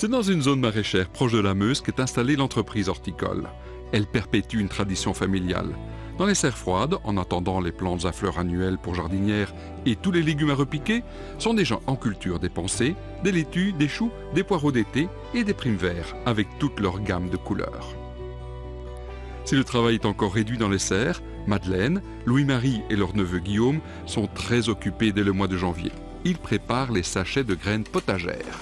C'est dans une zone maraîchère proche de la Meuse qu'est installée l'entreprise horticole. Elle perpétue une tradition familiale. Dans les serres froides, en attendant les plantes à fleurs annuelles pour jardinières et tous les légumes à repiquer, sont des gens en culture des pensées, des laitues, des choux, des poireaux d'été et des primes verts, avec toute leur gamme de couleurs. Si le travail est encore réduit dans les serres, Madeleine, Louis-Marie et leur neveu Guillaume sont très occupés dès le mois de janvier. Ils préparent les sachets de graines potagères.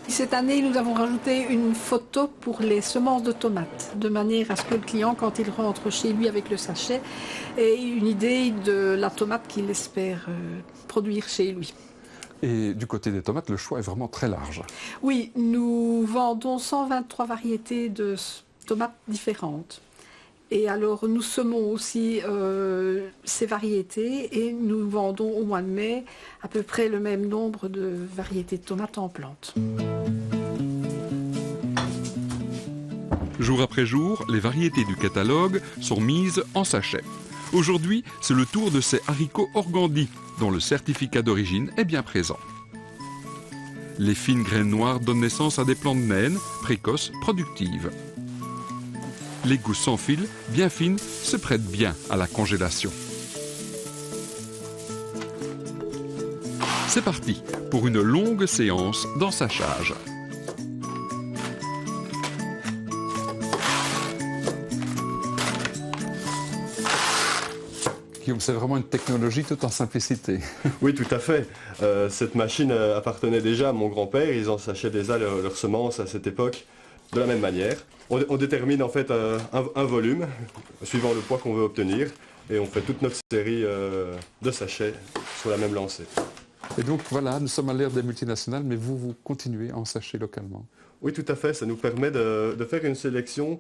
Cette année, nous avons rajouté une photo pour les semences de tomates, de manière à ce que le client, quand il rentre chez lui avec le sachet, ait une idée de la tomate qu'il espère produire chez lui. Et du côté des tomates, le choix est vraiment très large. Oui, nous vendons 123 variétés de tomates différentes. Et alors, nous semons aussi ces variétés et nous vendons au mois de mai à peu près le même nombre de variétés de tomates en plantes. Jour après jour, les variétés du catalogue sont mises en sachet. Aujourd'hui, c'est le tour de ces haricots organdis, dont le certificat d'origine est bien présent. Les fines graines noires donnent naissance à des plantes naines, précoces, productives. Les gousses sans fil, bien fines, se prêtent bien à la congélation. C'est parti pour une longue séance d'ensachage. Guillaume, c'est vraiment une technologie tout en simplicité. Oui, tout à fait. Cette machine appartenait déjà à mon grand-père. Ils ensachaient déjà leurs semences à cette époque de la même manière. On détermine en fait un volume suivant le poids qu'on veut obtenir et on fait toute notre série de sachets sur la même lancée. Et donc voilà, nous sommes à l'ère des multinationales, mais vous continuez à ensacher localement. Oui, tout à fait. Ça nous permet de faire une sélection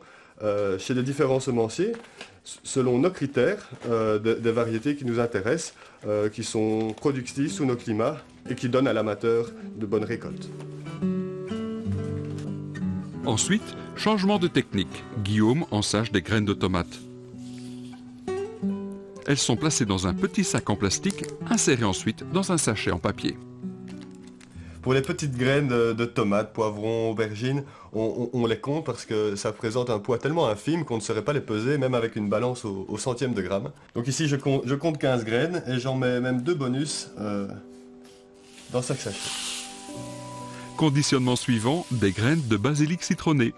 chez les différents semenciers selon nos critères des variétés qui nous intéressent, qui sont productives sous nos climats et qui donnent à l'amateur de bonnes récoltes. Ensuite, changement de technique. Guillaume ensache des graines de tomates. Elles sont placées dans un petit sac en plastique, insérées ensuite dans un sachet en papier. Pour les petites graines de tomates, poivrons, aubergines, on les compte parce que ça présente un poids tellement infime qu'on ne saurait pas les peser, même avec une balance au centième de gramme. Donc ici, je compte 15 graines et j'en mets même 2 bonus dans chaque sachet. Conditionnement suivant, des graines de basilic citronné.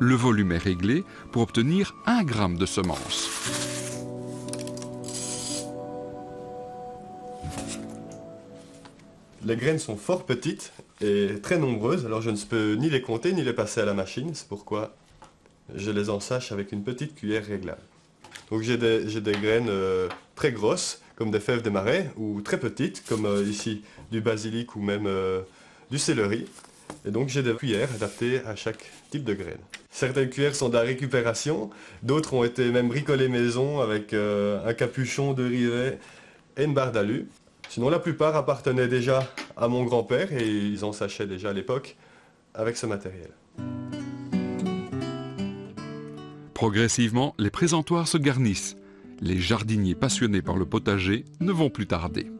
Le volume est réglé pour obtenir 1 gramme de semence. Les graines sont fort petites et très nombreuses, alors je ne peux ni les compter ni les passer à la machine, c'est pourquoi je les ensache avec une petite cuillère réglable. Donc j'ai des graines très grosses, comme des fèves des marais, ou très petites, comme ici du basilic ou même du céleri. Et donc j'ai des cuillères adaptées à chaque type de graines. Certaines cuillères sont de la récupération, d'autres ont été même bricolées maison avec un capuchon de rivet et une barre d'alu. Sinon la plupart appartenaient déjà à mon grand-père et ils ensachaient déjà à l'époque avec ce matériel. Progressivement, les présentoirs se garnissent. Les jardiniers passionnés par le potager ne vont plus tarder.